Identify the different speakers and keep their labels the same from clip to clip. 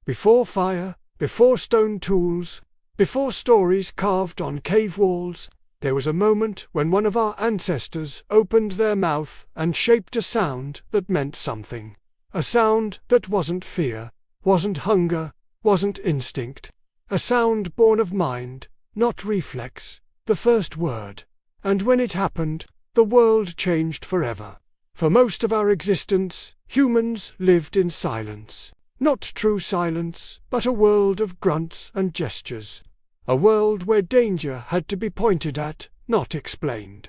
Speaker 1: Before fire, before stone tools, before stories carved on cave walls, there was a moment when one of our ancestors opened their mouth and shaped a sound that meant something. A sound that wasn't fear, wasn't hunger, wasn't instinct. A sound born of mind, not reflex, the first word. And when it happened, the world changed forever. For most of our existence, humans lived in silence. Not true silence, but a world of grunts and gestures. A world where danger had to be pointed at, not explained.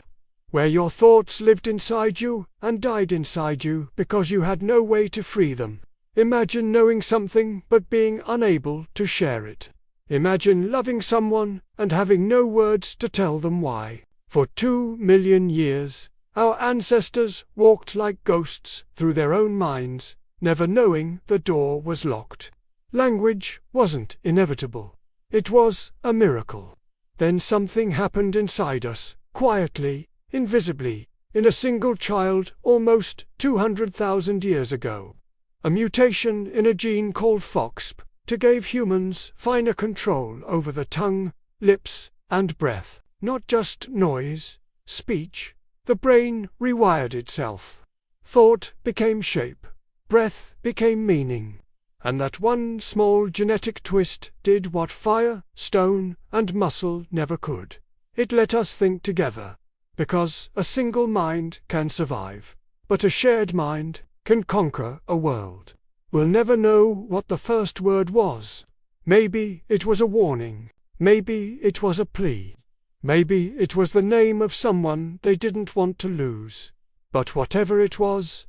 Speaker 1: Where your thoughts lived inside you and died inside you because you had no way to free them. Imagine knowing something but being unable to share it. Imagine loving someone and having no words to tell them why. For 2 million years, our ancestors walked like ghosts through their own minds, never knowing the door was locked. Language wasn't inevitable. It was a miracle. Then something happened inside us, quietly, invisibly, in a single child almost 200,000 years ago. A mutation in a gene called FOXP to give humans finer control over the tongue, lips, and breath. Not just noise, speech. The brain rewired itself. Thought became shape. Breath became meaning. And that one small genetic twist did what fire, stone, and muscle never could. It let us think together. Because a single mind can survive. But a shared mind can conquer a world. We'll never know what the first word was. Maybe it was a warning. Maybe it was a plea. Maybe it was the name of someone they didn't want to lose. But whatever it was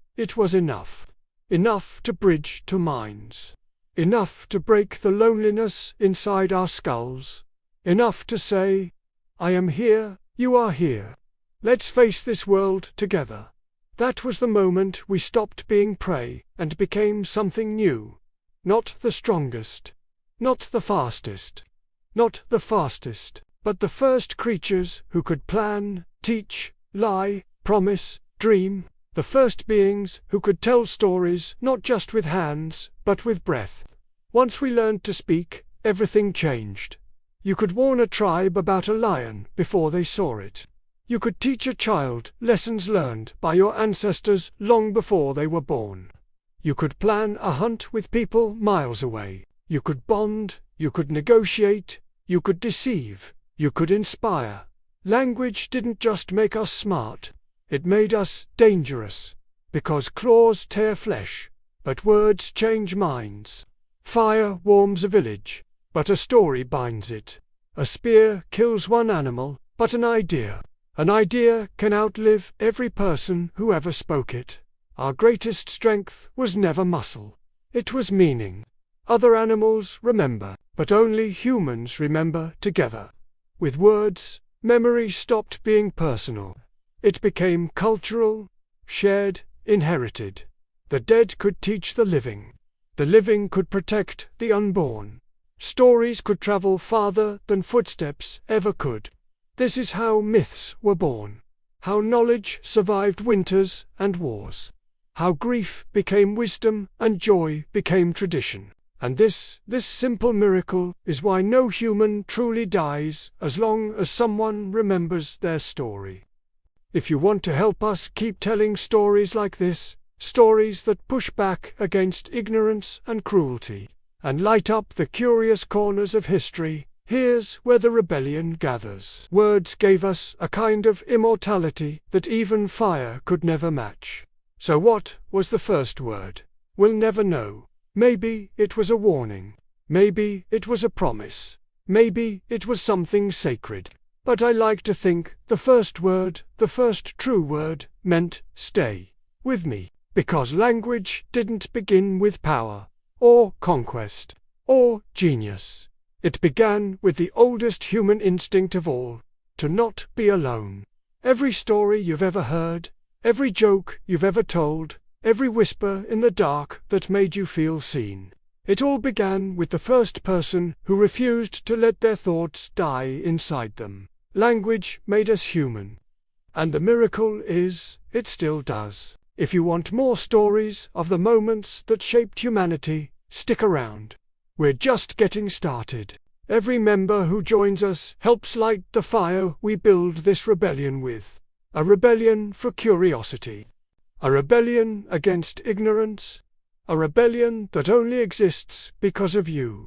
Speaker 1: enough. Enough to bridge two minds. Enough to break the loneliness inside our skulls. Enough to say, I am here, you are here. Let's face this world together. That was the moment we stopped being prey and became something new. Not the strongest. Not the fastest. Not the fastest, but the first creatures who could plan, teach, lie, promise, dream. The first beings who could tell stories not just with hands, but with breath. Once we learned to speak, everything changed. You could warn a tribe about a lion before they saw it. You could teach a child lessons learned by your ancestors long before they were born. You could plan a hunt with people miles away. You could bond, you could negotiate, you could deceive, you could inspire. Language didn't just make us smart. It made us dangerous, because claws tear flesh, but words change minds. Fire warms a village, but a story binds it. A spear kills one animal, but an idea can outlive every person who ever spoke it. Our greatest strength was never muscle. It was meaning. Other animals remember, but only humans remember together. With words, memory stopped being personal. It became cultural, shared, inherited. The dead could teach the living. The living could protect the unborn. Stories could travel farther than footsteps ever could. This is how myths were born. How knowledge survived winters and wars. How grief became wisdom and joy became tradition. And this simple miracle is why no human truly dies as long as someone remembers their story. If you want to help us keep telling stories like this, stories that push back against ignorance and cruelty, and light up the curious corners of history, here's where the rebellion gathers. Words gave us a kind of immortality that even fire could never match. So what was the first word? We'll never know. Maybe it was a warning. Maybe it was a promise. Maybe it was something sacred. But I like to think the first word, the first true word, meant stay with me. Because language didn't begin with power, or conquest, or genius. It began with the oldest human instinct of all, to not be alone. Every story you've ever heard, every joke you've ever told, every whisper in the dark that made you feel seen. It all began with the first person who refused to let their thoughts die inside them. Language made us human. And the miracle is, it still does. If you want more stories of the moments that shaped humanity, stick around. We're just getting started. Every member who joins us helps light the fire we build this rebellion with. A rebellion for curiosity. A rebellion against ignorance. A rebellion that only exists because of you.